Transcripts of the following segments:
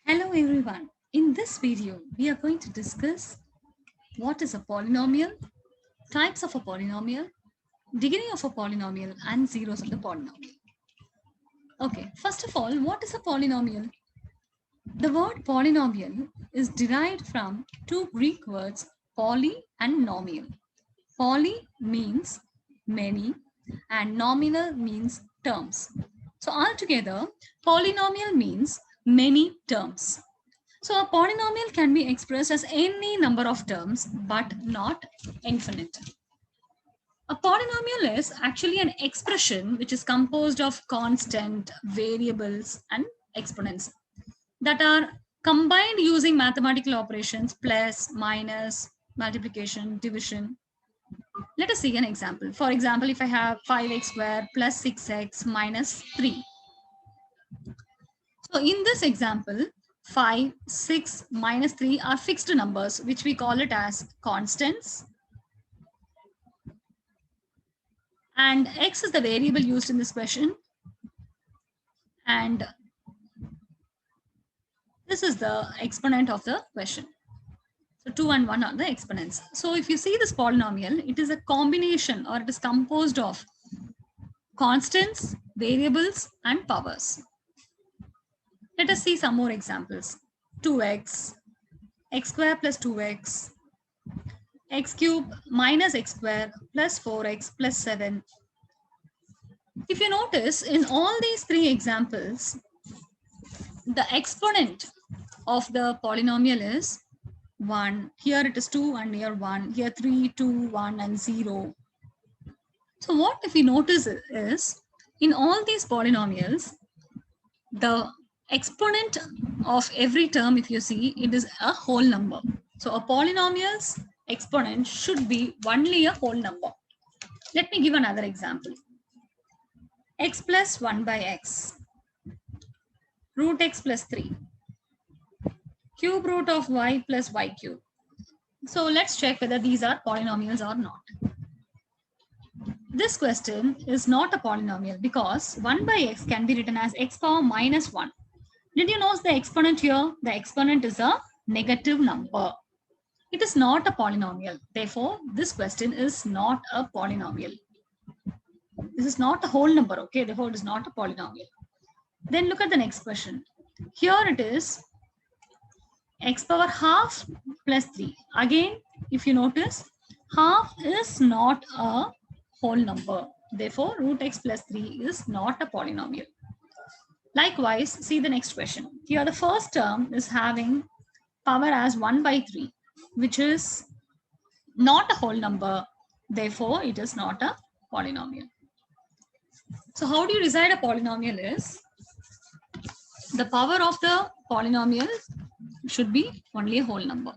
Hello everyone. In this video, we are going to discuss what is a polynomial, types of a polynomial, degree of a polynomial, and zeros of the polynomial. Okay, first of all, what is a polynomial? The word polynomial is derived from two Greek words, poly and nomial. Poly means many and nominal means terms. So altogether, polynomial means many terms. So a polynomial can be expressed as any number of terms, but not infinite. A polynomial is actually an expression which is composed of constant, variables, and exponents that are combined using mathematical operations plus, minus, multiplication, division. Let us see an example. For example, if I have 5x squared plus 6x minus 3. So in this example, 5, 6, minus 3 are fixed numbers, which we call it as constants. And x is the variable used in this question. And this is the exponent of the question. So 2 and 1 are the exponents. So if you see this polynomial, it is a combination or it is composed of constants, variables, and powers. Let us see some more examples. 2x, x square plus 2x, x cube minus x square plus 4x plus 7. If you notice, in all these three examples, the exponent of the polynomial is 1. Here it is 2 and here 1. Here 3, 2, 1 and 0. So what if we notice is, in all these polynomials, the exponent of every term, if you see, it is a whole number. So a polynomial's exponent should be only a whole number. Let me give another example. X plus 1 by x, root x plus 3, cube root of y plus y cube. So let's check whether these are polynomials or not. This question is not a polynomial because 1 by x can be written as x power minus 1. Did you notice the exponent here? The exponent is a negative number. It is not a polynomial. Therefore, this question is not a polynomial. This is not a whole number, okay? Therefore, it is not a polynomial. Then look at the next question. Here it is x power half plus 3. Again, if you notice, half is not a whole number. Therefore, root x plus 3 is not a polynomial. Likewise, see the next question. Here the first term is having power as 1 by 3, which is not a whole number. Therefore, it is not a polynomial. So how do you decide a polynomial is? The power of the polynomial should be only a whole number.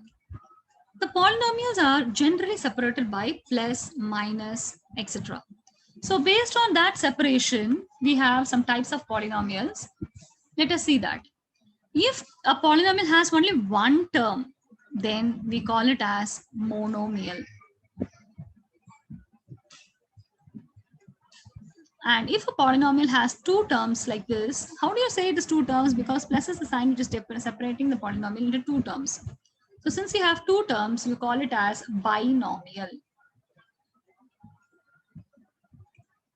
The polynomials are generally separated by plus, minus, etc. So based on that separation, we have some types of polynomials. Let us see that. If a polynomial has only one term, then we call it as monomial. And if a polynomial has two terms like this, how do you say it is two terms? Because plus is the sign which is separating the polynomial into two terms. So since you have two terms, you call it as binomial.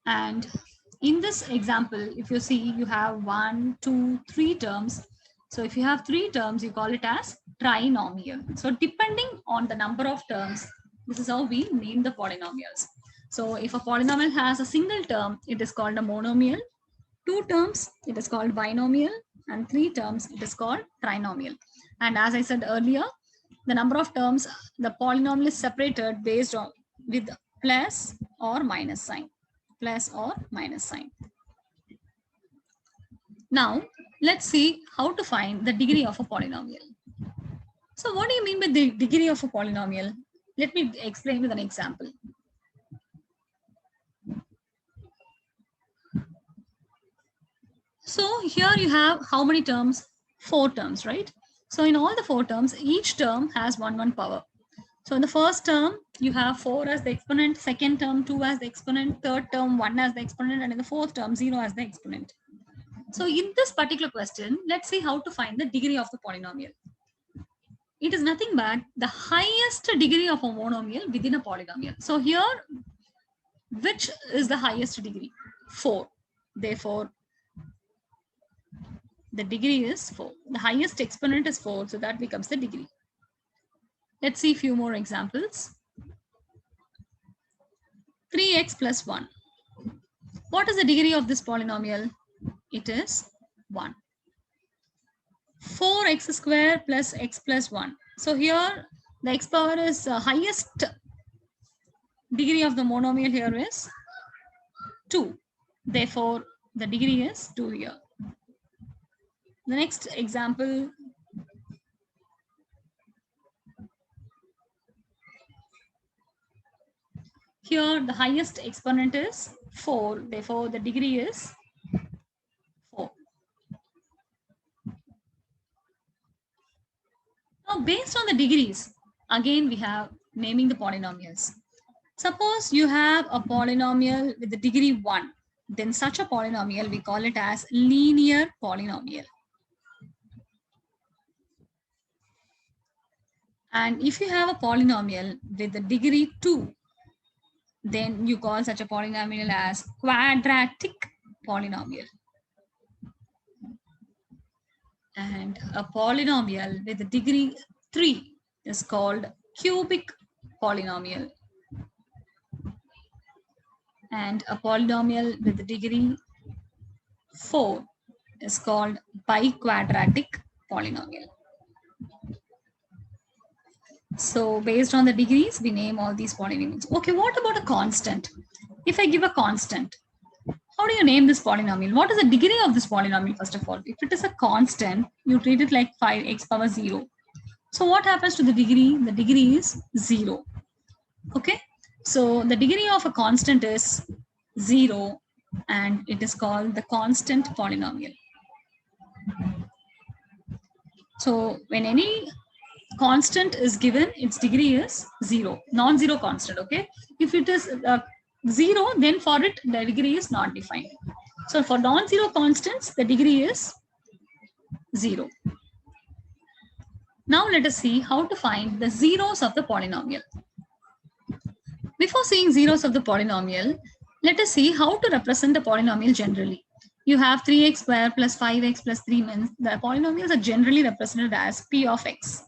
And in this example, if you see, you have 1, 2, 3 terms. So if you have 3 terms, you call it as trinomial. So depending on the number of terms, this is how we name the polynomials. So if a polynomial has a single term, it is called a monomial. 2 terms, it is called binomial. And 3 terms, it is called trinomial. And as I said earlier, the number of terms, the polynomial is separated based on with plus or minus sign. Plus or minus sign. Now, let's see how to find the degree of a polynomial. So what do you mean by the degree of a polynomial? Let me explain with an example. So here you have how many terms? 4 terms, right? So in all the 4 terms, each term has 1 power. So in the first term, you have 4 as the exponent, second term 2 as the exponent, third term 1 as the exponent, and in the fourth term 0 as the exponent. So in this particular question, let's see how to find the degree of the polynomial. It is nothing but the highest degree of a monomial within a polynomial. So here, which is the highest degree? 4. Therefore, the degree is 4. The highest exponent is 4, so that becomes the degree. Let's see a few more examples. 3x plus 1. What is the degree of this polynomial? It is 1. 4x square plus x plus 1. So here the x power is highest degree of the monomial here is 2. Therefore, the degree is 2 here. The next example, here the highest exponent is 4. Therefore, the degree is 4. Now, based on the degrees, again we have naming the polynomials. Suppose you have a polynomial with the degree 1. Then such a polynomial, we call it as linear polynomial. And if you have a polynomial with the degree 2, then you call such a polynomial as quadratic polynomial. And a polynomial with the degree 3 is called cubic polynomial. And a polynomial with the degree 4 is called biquadratic polynomial. So based on the degrees, we name all these polynomials. Okay, what about a constant? If I give a constant, how do you name this polynomial? What is the degree of this polynomial, first of all? If it is a constant, you treat it like 5x power 0. So what happens to the degree? The degree is 0. Okay, so the degree of a constant is 0 and it is called the constant polynomial. So when any constant is given, its degree is 0, non-zero constant. Okay, if it is 0, then for it the degree is not defined. So for non-zero constants, the degree is 0. Now let us see how to find the zeros of the polynomial. Before seeing zeros of the polynomial, let us see how to represent the polynomial generally. You have 3x square plus 5x plus 3 means the polynomials are generally represented as p of x.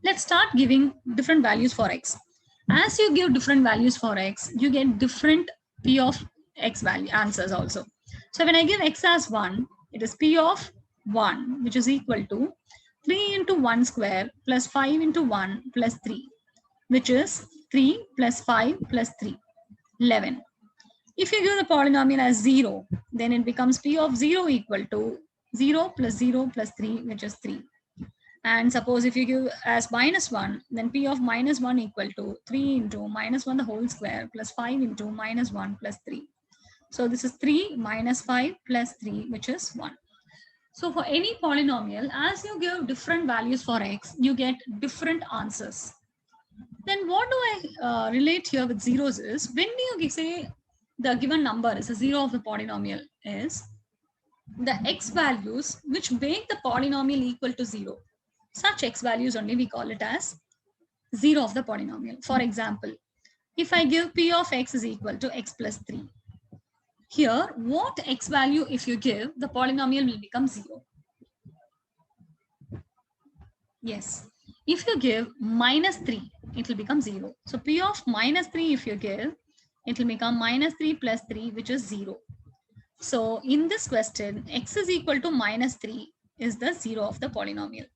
Let's start giving different values for x. As you give different values for x, you get different p of x value answers also. So when I give x as 1, it is p of 1, which is equal to 3 into 1 square plus 5 into 1 plus 3, which is 3 plus 5 plus 3, 11. If you give the polynomial as 0, then it becomes p of 0 equal to 0 plus 0 plus 3, which is 3. And suppose if you give as minus 1, then p of minus 1 equal to 3 into minus 1 the whole square plus 5 into minus 1 plus 3. So this is 3 minus 5 plus 3, which is 1. So for any polynomial, as you give different values for x, you get different answers. Then what do I relate here with zeros is, when you say the given number is a 0 of the polynomial is the x values which make the polynomial equal to 0. Such x values only we call it as 0 of the polynomial. For example, if I give p of x is equal to x plus 3. Here, what x value if you give, the polynomial will become 0. Yes. If you give minus 3, it will become 0. So p of minus 3 if you give, it will become minus 3 plus 3, which is 0. So in this question, x is equal to minus 3 is the 0 of the polynomial.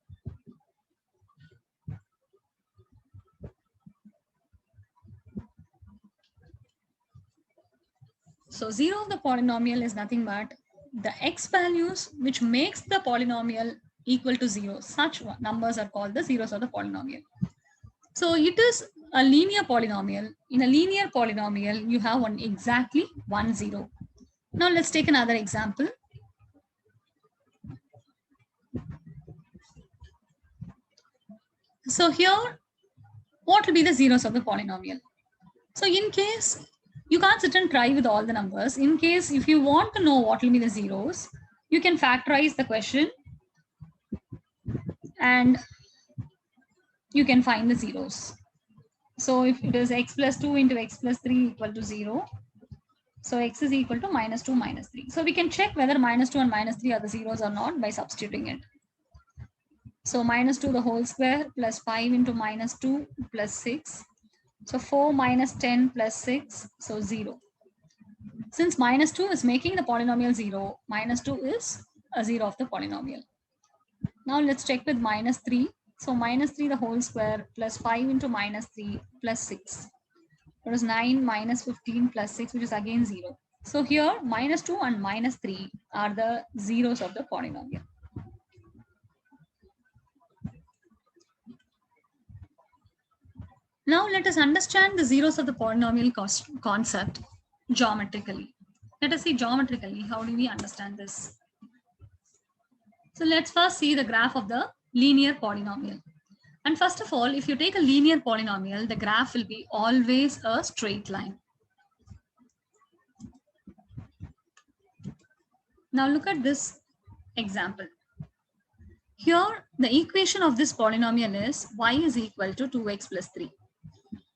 So 0 of the polynomial is nothing but the x values which makes the polynomial equal to 0. Such numbers are called the zeros of the polynomial. So it is a linear polynomial. In a linear polynomial, you have exactly 1 0. Now let's take another example. So here, what will be the zeros of the polynomial? So in case you can't sit and try with all the numbers, in case if you want to know what will be the zeros, you can factorize the question and you can find the zeros. So if it is x plus 2 into x plus 3 equal to 0, so x is equal to minus 2 minus 3. So we can check whether minus 2 and minus 3 are the zeros or not by substituting it. So minus 2 the whole square plus 5 into minus 2 plus 6. So 4 minus 10 plus 6, so 0. Since minus 2 is making the polynomial 0, minus 2 is a 0 of the polynomial. Now let's check with minus 3. So minus 3 the whole square plus 5 into minus 3 plus 6. That is 9 minus 15 plus 6, which is again 0. So here minus 2 and minus 3 are the zeros of the polynomial. Now let us understand the zeros of the polynomial concept geometrically. Let us see geometrically, how do we understand this? So let's first see the graph of the linear polynomial. And first of all, if you take a linear polynomial, the graph will be always a straight line. Now look at this example. Here, the equation of this polynomial is y is equal to 2x plus 3.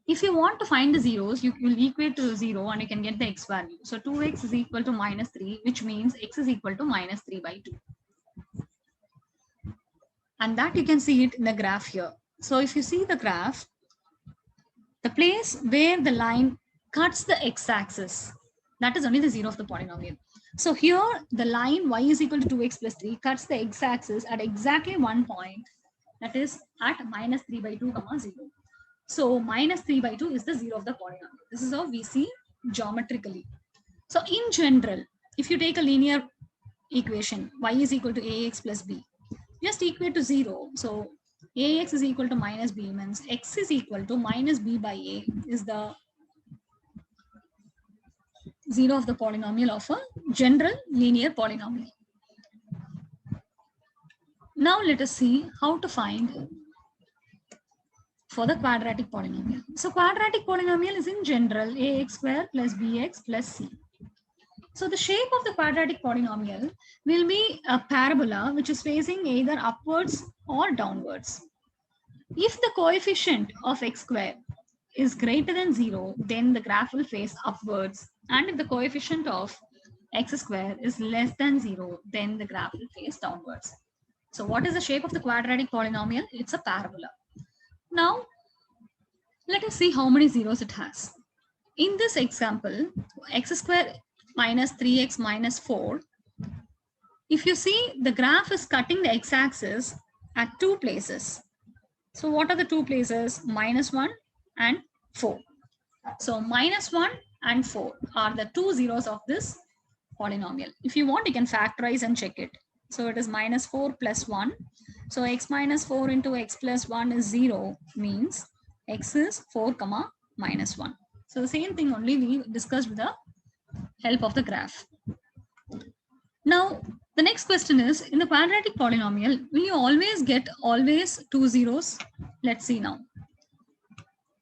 If you want to find the zeros, you will equate to 0 and you can get the x value. So 2x is equal to minus 3, which means x is equal to minus 3 by 2. And that you can see it in the graph here. So if you see the graph, the place where the line cuts the x-axis, that is only the 0 of the polynomial. So here the line y is equal to 2x plus 3 cuts the x-axis at exactly one point, that is at minus 3 by 2 comma 0. So minus 3 by 2 is the 0 of the polynomial. This is how we see geometrically. So in general, if you take a linear equation, y is equal to ax plus b, just equate to 0. So ax is equal to minus b means x is equal to minus b by a is the 0 of the polynomial of a general linear polynomial. Now let us see how to find for the quadratic polynomial. So quadratic polynomial is in general ax square plus bx plus c. So the shape of the quadratic polynomial will be a parabola which is facing either upwards or downwards. If the coefficient of x square is greater than 0, then the graph will face upwards. And if the coefficient of x square is less than 0, then the graph will face downwards. So what is the shape of the quadratic polynomial? It's a parabola. Now, let us see how many zeros it has. In this example, x square minus 3x minus 4, if you see the graph is cutting the x-axis at two places. So what are the two places? Minus 1 and 4. So minus 1 and 4 are the two zeros of this polynomial. If you want, you can factorize and check it. So it is minus 4 plus 1. So x minus 4 into x plus 1 is 0, means x is 4 comma minus 1. So the same thing only we discussed with the help of the graph. Now, the next question is, in the quadratic polynomial, will you always get always two zeros? Let's see now.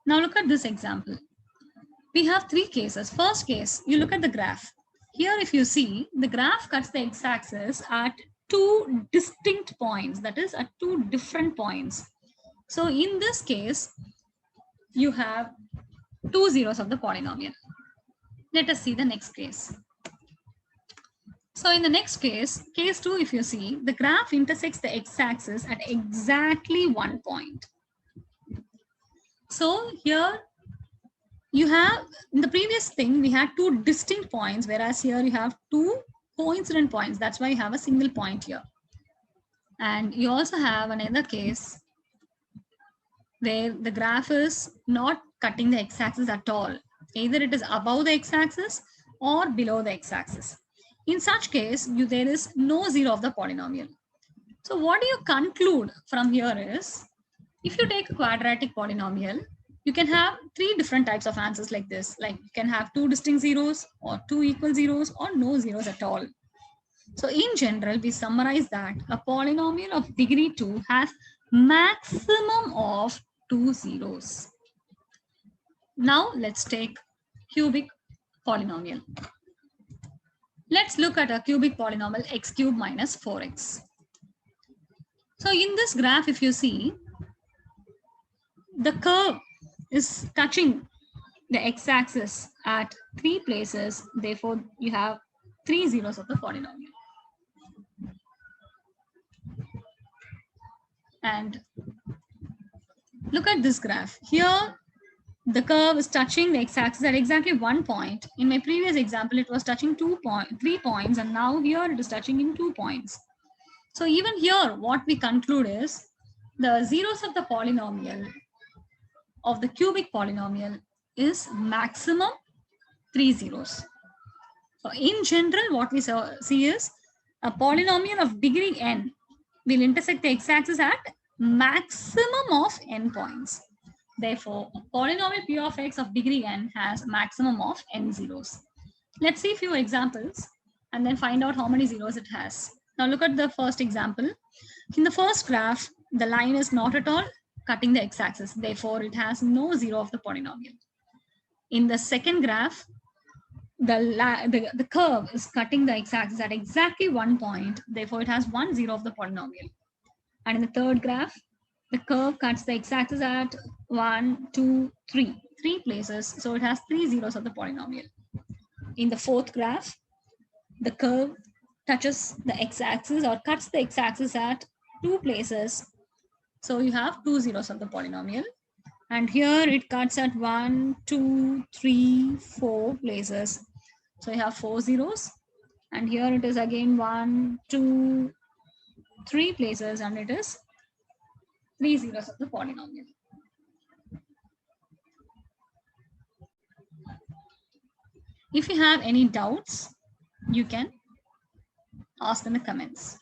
Now look at this example. We have three cases. First case, you look at the graph. Here, if you see, the graph cuts the x-axis at two distinct points, that is at two different points. So in this case, you have two zeros of the polynomial. Let us see the next case. So in the next case, case 2, if you see, the graph intersects the x-axis at exactly one point. So here you have, in the previous thing, we had two distinct points, whereas here you have two coincident points. That's why you have a single point here. And you also have another case where the graph is not cutting the x-axis at all. Either it is above the x-axis or below the x-axis. In such case, there is no zero of the polynomial. So what do you conclude from here is, if you take a quadratic polynomial, you can have three different types of answers like this. Like you can have two distinct zeros or two equal zeros or no zeros at all. So in general, we summarize that a polynomial of degree 2 has maximum of two zeros. Now let's take cubic polynomial. Let's look at a cubic polynomial x cubed minus 4x. So in this graph, if you see, the curve is touching the x-axis at 3 places. Therefore, you have 3 zeros of the polynomial. And look at this graph. Here, the curve is touching the x-axis at exactly 1 point. In my previous example, it was touching 3 points, and now here it is touching in 2 points. So even here, what we conclude is the zeros of the polynomial, of the cubic polynomial, is maximum 3 zeros. So in general, what we see is a polynomial of degree n will intersect the x-axis at maximum of n points. Therefore, a polynomial p of x of degree n has maximum of n zeros. Let's see a few examples and then find out how many zeros it has. Now look at the first example. In the first graph, the line is not at all cutting the x-axis. Therefore, it has no zero of the polynomial. In the second graph, the curve is cutting the x-axis at exactly 1 point. Therefore, it has 1 zero of the polynomial. And in the third graph, the curve cuts the x-axis at 1, 2, 3 places. So it has 3 zeros of the polynomial. In the fourth graph, the curve touches the x-axis or cuts the x-axis at 2 places. So you have 2 zeros of the polynomial. And here it cuts at 1, 2, 3, 4 places. So you have 4 zeros. And here it is again 1, 2, 3 places, and it is 3 zeros of the polynomial. If you have any doubts, you can ask in the comments.